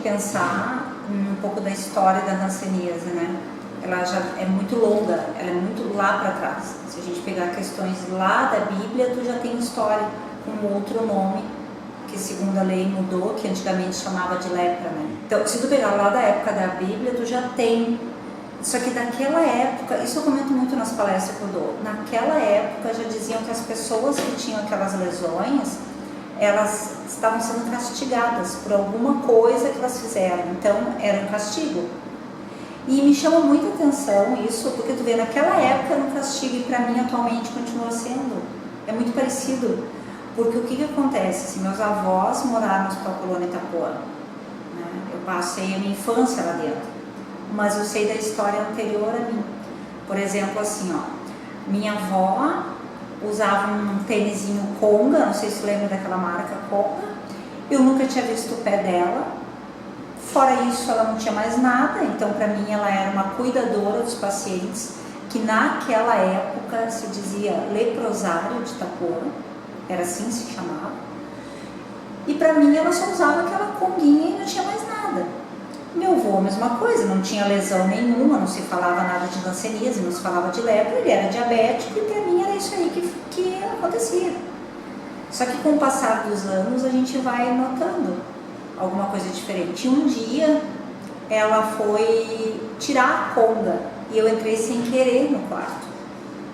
pensar um pouco da história da hanseníase, né? Ela já é muito longa, ela é muito lá para trás. Se a gente pegar questões lá da Bíblia, tu já tem história com outro nome, que segundo a lei mudou, que antigamente chamava de lepra, né? Então, se tu pegar lá da época da Bíblia, tu já tem. Só que naquela época, isso eu comento muito nas palestras que eu dou, naquela época já diziam que as pessoas que tinham aquelas lesões, elas estavam sendo castigadas por alguma coisa que elas fizeram, então era um castigo. E me chama muita atenção isso, porque tu vê, naquela época era um castigo e para mim atualmente continua sendo. É muito parecido, porque o que acontece? Assim, meus avós moraram no Hospital Colônia Itapuã, né? Eu passei a minha infância lá dentro, mas eu sei da história anterior a mim. Por exemplo, assim, ó, minha avó usava um tênisinho Conga, não sei se lembra daquela marca Conga, eu nunca tinha visto o pé dela. Fora isso, ela não tinha mais nada, então para mim ela era uma cuidadora dos pacientes, que naquela época se dizia leprosário de Itapuã, era assim que se chamava. E para mim ela só usava aquela conguinha e não tinha mais nada. Meu avô, a mesma coisa, não tinha lesão nenhuma, não se falava nada de hanseníase, não se falava de lepra, ele era diabético e para mim era isso aí que acontecia. Só que com o passar dos anos a gente vai notando alguma coisa diferente. Um dia ela foi tirar a conga e eu entrei sem querer no quarto.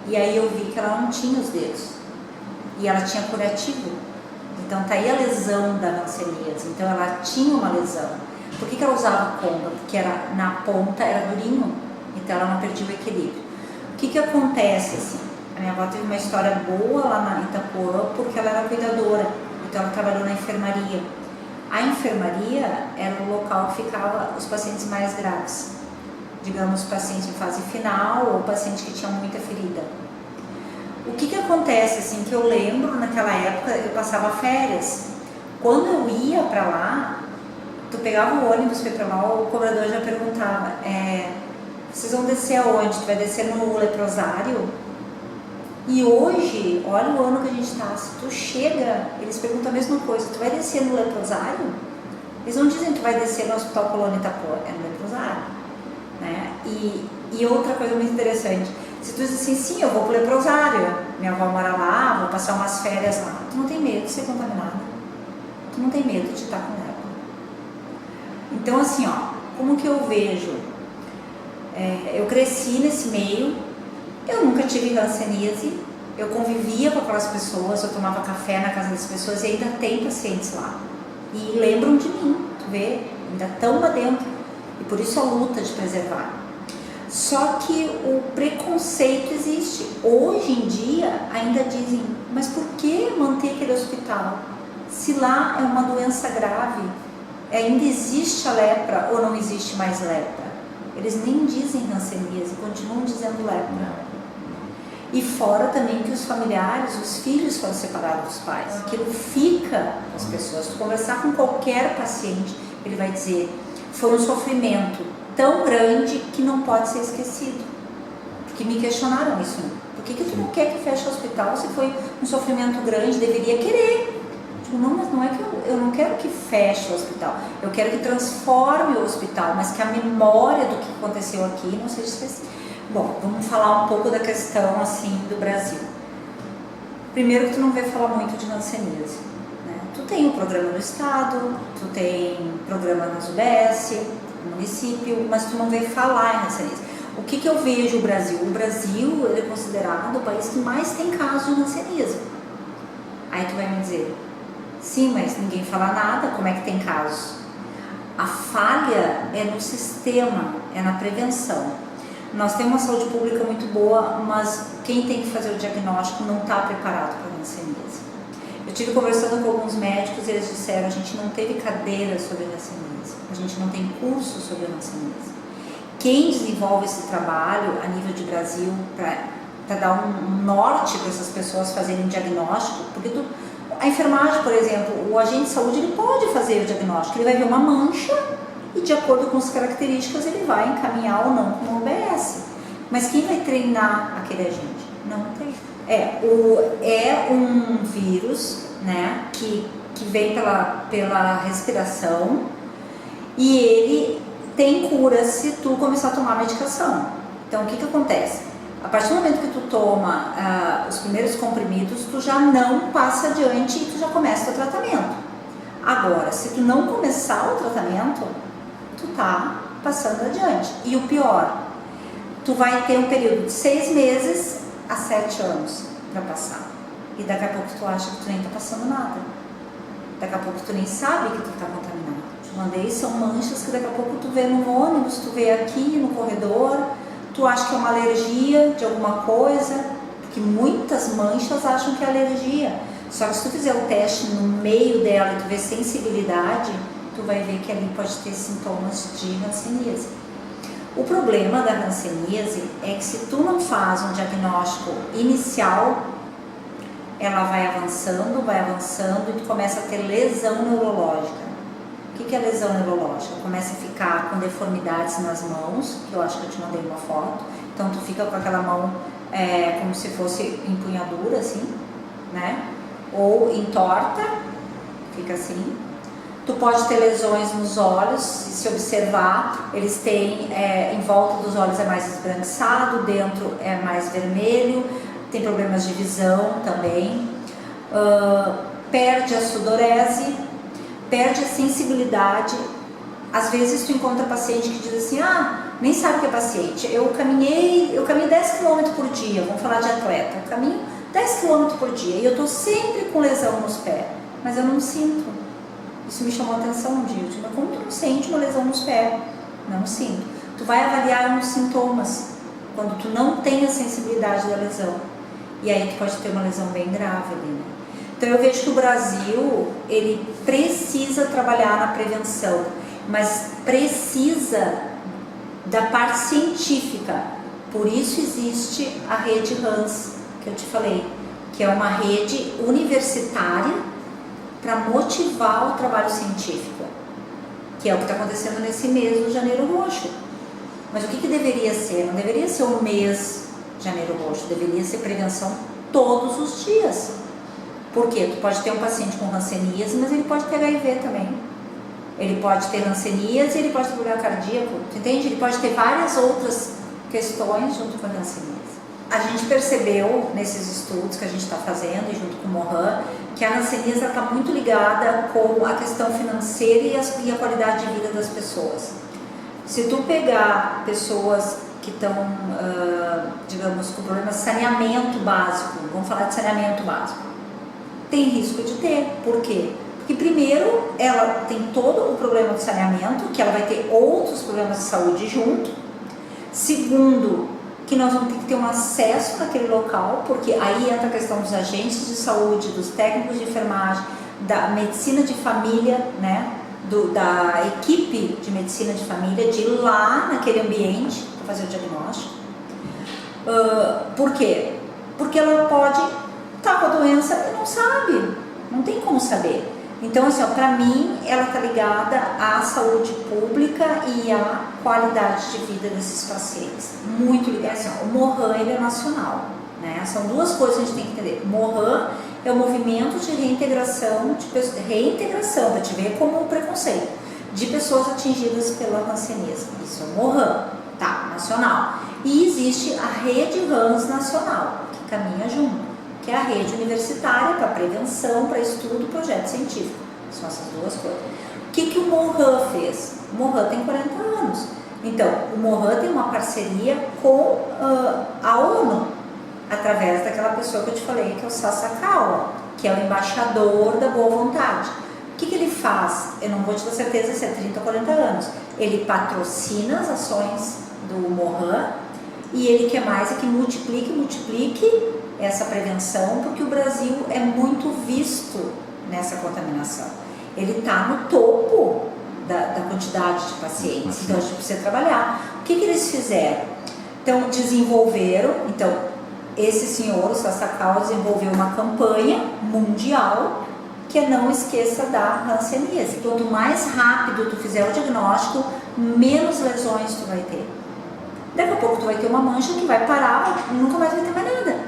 E aí eu vi que ela não tinha os dedos. E ela tinha curativo. Então tá aí a lesão da hanseníase. Então ela tinha uma lesão. Por que ela usava conga? Porque era, na ponta era durinho. Então ela não perdia o equilíbrio. O que acontece assim? A minha avó teve uma história boa lá na Itapuã porque ela era cuidadora. Então ela trabalhou na enfermaria. A enfermaria era o local que ficava os pacientes mais graves, digamos, paciente em fase final ou paciente que tinha muita ferida. O que acontece, assim, que eu lembro naquela época, eu passava férias. Quando eu ia para lá, tu pegava o ônibus para ir para lá, o cobrador já perguntava, vocês vão descer aonde? Tu vai descer no leprosário? E hoje, olha o ano que a gente está, se tu chega, eles perguntam a mesma coisa, tu vai descer no leprosário? Eles não dizem que tu vai descer no Hospital Colônia Itapuã, é no leprosário, né? E outra coisa muito interessante, se tu diz assim, sim, eu vou pro leprosário, minha avó mora lá, vou passar umas férias lá, tu não tem medo de ser contaminada, tu não tem medo de estar com lepra. Então assim, ó, como que eu vejo? Eu cresci nesse meio, eu nunca tive hanseníase, eu convivia com aquelas pessoas, eu tomava café na casa das pessoas e ainda tem pacientes lá. E lembram de mim, tu vê, ainda estão lá dentro. E por isso a luta de preservar. Só que o preconceito existe. Hoje em dia ainda dizem, mas por que manter aquele hospital? Se lá é uma doença grave, ainda existe a lepra ou não existe mais lepra? Eles nem dizem hanseníase, continuam dizendo lepra. E fora também que os familiares, os filhos foram separados dos pais. Aquilo fica com as pessoas. Se tu conversar com qualquer paciente, ele vai dizer, foi um sofrimento tão grande que não pode ser esquecido. Porque me questionaram isso. Por que tu não quer que feche o hospital se foi um sofrimento grande? Deveria querer. Digo, não, mas não é que eu não quero que feche o hospital. Eu quero que transforme o hospital, mas que a memória do que aconteceu aqui não seja esquecida. Bom, vamos falar um pouco da questão assim do Brasil. Primeiro que tu não vê falar muito de hanseníase, né? Tu tem o programa no estado, tu tem programa nas UBS, no município, mas tu não vê falar em hanseníase. O que eu vejo o Brasil? O Brasil ele é considerado o país que mais tem casos de hanseníase. Aí tu vai me dizer, sim, mas ninguém fala nada, como é que tem casos? A falha é no sistema, é na prevenção. Nós temos uma saúde pública muito boa, mas quem tem que fazer o diagnóstico não está preparado para a hanseníase. Eu estive conversando com alguns médicos e eles disseram, a gente não teve cadeira sobre a hanseníase, a gente não tem curso sobre a hanseníase. Quem desenvolve esse trabalho a nível de Brasil para dar um norte para essas pessoas fazerem um diagnóstico, porque a enfermagem, por exemplo, o agente de saúde ele pode fazer o diagnóstico, ele vai ver uma mancha e de acordo com as características ele vai encaminhar ou não para uma UBS. Mas quem vai treinar aquele agente? Não tem. É um vírus, né, que vem pela respiração E ele tem cura se tu começar a tomar medicação. Então o que acontece? A partir do momento que tu toma os primeiros comprimidos, tu já não passa adiante e tu já começa o tratamento. Agora, se tu não começar o tratamento, tu tá passando adiante. E o pior, tu vai ter um período de 6 meses a 7 anos para passar. E daqui a pouco tu acha que tu nem tá passando nada. Daqui a pouco tu nem sabe que tu tá contaminado. Te mandei, são manchas que daqui a pouco tu vê no ônibus, tu vê aqui no corredor, tu acha que é uma alergia de alguma coisa, porque muitas manchas acham que é alergia. Só que se tu fizer o teste no meio dela e tu ver sensibilidade, tu vai ver que ali pode ter sintomas de hanseníase. O problema da hanseníase é que se tu não faz um diagnóstico inicial, ela vai avançando e tu começa a ter lesão neurológica. O que é lesão neurológica? Começa a ficar com deformidades nas mãos, que eu acho que eu te mandei uma foto. Então tu fica com aquela mão como se fosse empunhadura, assim, né? Ou entorta, fica assim. Tu pode ter lesões nos olhos, se observar, eles têm, em volta dos olhos é mais esbranquiçado, dentro é mais vermelho, tem problemas de visão também, perde a sudorese, perde a sensibilidade. Às vezes tu encontra paciente que diz assim, nem sabe que é paciente, eu caminho 10 km por dia, vamos falar de atleta, eu caminho 10 km por dia e eu tô sempre com lesão nos pés, mas eu não sinto. Isso me chamou a atenção um dia, eu digo, mas como tu não sente uma lesão nos pés? Não sinto. Tu vai avaliar uns sintomas, quando tu não tem a sensibilidade da lesão, e aí tu pode ter uma lesão bem grave ali, né? Então eu vejo que o Brasil, ele precisa trabalhar na prevenção, mas precisa da parte científica. Por isso existe a rede Hans, que eu te falei, que é uma rede universitária para motivar o trabalho científico, que é o que está acontecendo nesse mês do Janeiro Roxo. Mas o que deveria ser? Não deveria ser um mês Janeiro Roxo, deveria ser prevenção todos os dias. Por quê? Tu pode ter um paciente com hanseníase, mas ele pode ter HIV também. Ele pode ter hanseníase e ele pode ter problema cardíaco, tu entende? Ele pode ter várias outras questões junto com a hanseníase. A gente percebeu nesses estudos que a gente está fazendo, junto com o Mohan, que a hanseníase está muito ligada com a questão financeira e a qualidade de vida das pessoas. Se tu pegar pessoas que estão, digamos, com problemas de saneamento básico, vamos falar de saneamento básico, tem risco de ter. Por quê? Porque primeiro, ela tem todo o problema do saneamento, que ela vai ter outros problemas de saúde junto. Segundo, que nós vamos ter que ter um acesso naquele local, porque aí entra a questão dos agentes de saúde, dos técnicos de enfermagem, da medicina de família, né? Da equipe de medicina de família, de ir lá naquele ambiente para fazer o diagnóstico. Por quê? Porque ela pode estar com a doença e não sabe, não tem como saber. Então, assim, para mim, ela está ligada à saúde pública e à qualidade de vida desses pacientes. Muito ligada. Assim, o Mohan, ele é nacional, né? São duas coisas que a gente tem que entender. O Mohan é o movimento de reintegração, para te ver como um preconceito, de pessoas atingidas pela hanseníase. Isso é o Mohan, tá, nacional. E existe a rede Hans nacional, que caminha junto, que é a rede universitária para prevenção, para estudo, projeto científico. São essas duas coisas. O que o Mohan fez? O Mohan tem 40 anos. Então, o Mohan tem uma parceria com a ONU, através daquela pessoa que eu te falei, que é o Sasakawa, que é o embaixador da boa vontade. O que ele faz? Eu não vou te dar certeza se é 30 ou 40 anos. Ele patrocina as ações do Mohan e ele quer mais é que multiplique essa prevenção, porque o Brasil é muito visto nessa contaminação. Ele está no topo da quantidade de pacientes, então a gente precisa trabalhar. O que eles fizeram? Então, desenvolveram, esse senhor, o Sasakawa, desenvolveu uma campanha mundial que é não esqueça da hanseníase. Quanto mais rápido tu fizer o diagnóstico, menos lesões tu vai ter. Daqui a pouco tu vai ter uma mancha que vai parar, nunca mais vai ter mais nada.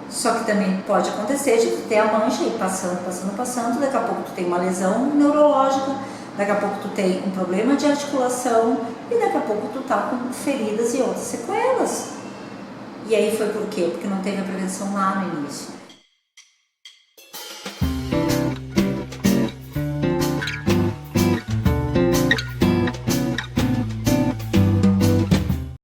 Só que também pode acontecer de tu ter a mancha e passando, daqui a pouco tu tem uma lesão neurológica, daqui a pouco tu tem um problema de articulação e daqui a pouco tu tá com feridas e outras sequelas. E aí foi por quê? Porque não teve a prevenção lá no início.